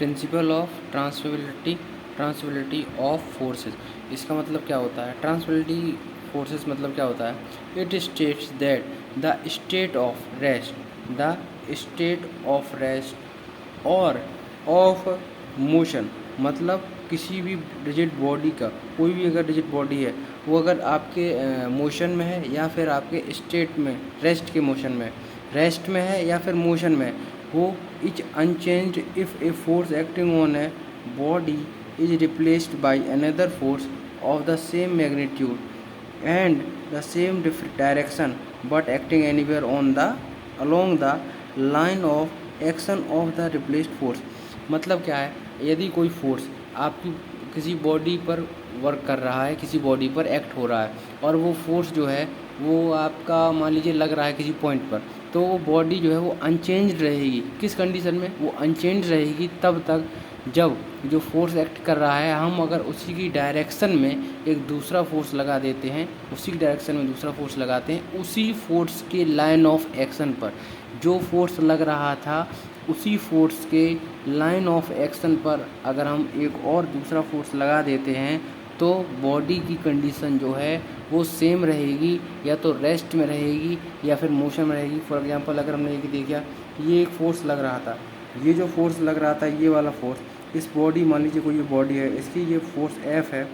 Principle of transferability of forces. इसका मतलब क्या होता है? ट्रांसफरेबिलिटी फोर्सेस मतलब क्या होता है? It states that the state of rest और ऑफ मोशन, मतलब किसी भी रिजिड बॉडी का, कोई भी अगर रिजिड बॉडी है वो अगर आपके मोशन में है या फिर आपके स्टेट में रेस्ट में है या फिर मोशन में है, वो is unchanged if a force acting on a body is replaced by another force of the same magnitude and the same direction but acting anywhere on the along the line of action of the replaced force. मतलब क्या है? यदि कोई force आपकी किसी body पर work कर रहा है, किसी बॉडी पर एक्ट हो रहा है, और वो फोर्स जो है वो आपका मान लीजिए लग रहा है किसी पॉइंट पर, तो वो बॉडी जो है वो अनचेंज्ड रहेगी। किस कंडीशन में वो अनचेंज्ड रहेगी? तब तक जब जो फोर्स एक्ट कर रहा है हम अगर उसी की डायरेक्शन में एक दूसरा फोर्स लगा देते हैं, उसी की डायरेक्शन में दूसरा फोर्स लगाते हैं, उसी फोर्स के लाइन ऑफ एक्शन पर जो फोर्स लग रहा था उसी फोर्स के लाइन ऑफ एक्शन पर अगर हम एक और दूसरा फोर्स लगा देते हैं तो बॉडी की कंडीशन जो है वो सेम रहेगी, या तो रेस्ट में रहेगी या फिर मोशन में रहेगी। फॉर एग्जांपल अगर हमने ये देखा, ये एक फोर्स लग रहा था, ये जो फोर्स लग रहा था ये वाला फोर्स, इस बॉडी मान लीजिए कोई ये बॉडी है, इसकी ये फोर्स F है,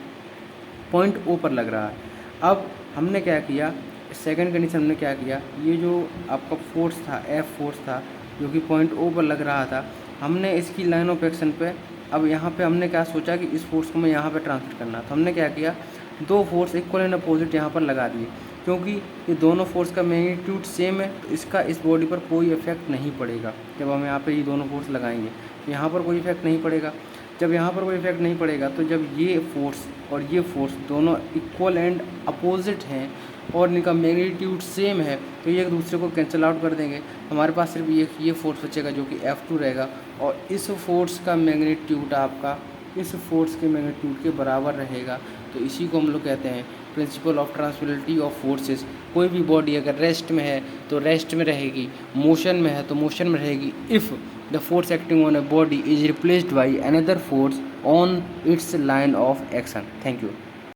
पॉइंट O पर लग रहा है। अब हमने क्या किया, सेकंड कंडीशन हमने क्या किया, ये जो आपका फोर्स था F फोर्स था जो कि पॉइंट O पर लग रहा था, हमने इसकी लाइन ऑफ एक्शन पे, अब यहाँ पे हमने क्या सोचा कि इस फोर्स को मैं यहाँ पे ट्रांसफर करना, तो हमने क्या किया, दो फोर्स इक्वल एंड अपोजिट यहाँ पर लगा दिए। क्योंकि ये दोनों फोर्स का मैग्नीट्यूड सेम है तो इसका इस बॉडी पर कोई इफेक्ट नहीं पड़ेगा। जब हम यहाँ पे ये दोनों फोर्स लगाएंगे तो यहाँ पर कोई इफेक्ट नहीं पड़ेगा। जब यहाँ पर कोई इफेक्ट नहीं पड़ेगा तो जब ये फोर्स और ये फोर्स दोनों इक्वल एंड अपोजिट हैं और इनका मैग्नीट्यूड सेम है तो ये एक दूसरे को कैंसिल आउट कर देंगे। हमारे पास सिर्फ ये फोर्स बचेगा जो कि F2 रहेगा, और इस फोर्स का मैग्नीट्यूड आपका इस फोर्स के मैग्नीट्यूड के बराबर रहेगा। तो इसी को हम लोग कहते हैं principle of transferability of forces. कोई भी बॉडी अगर रेस्ट में है तो रेस्ट में रहेगी, मोशन में है तो मोशन में रहेगी, if the force acting on a body is replaced by another force on it's line of action. Thank you.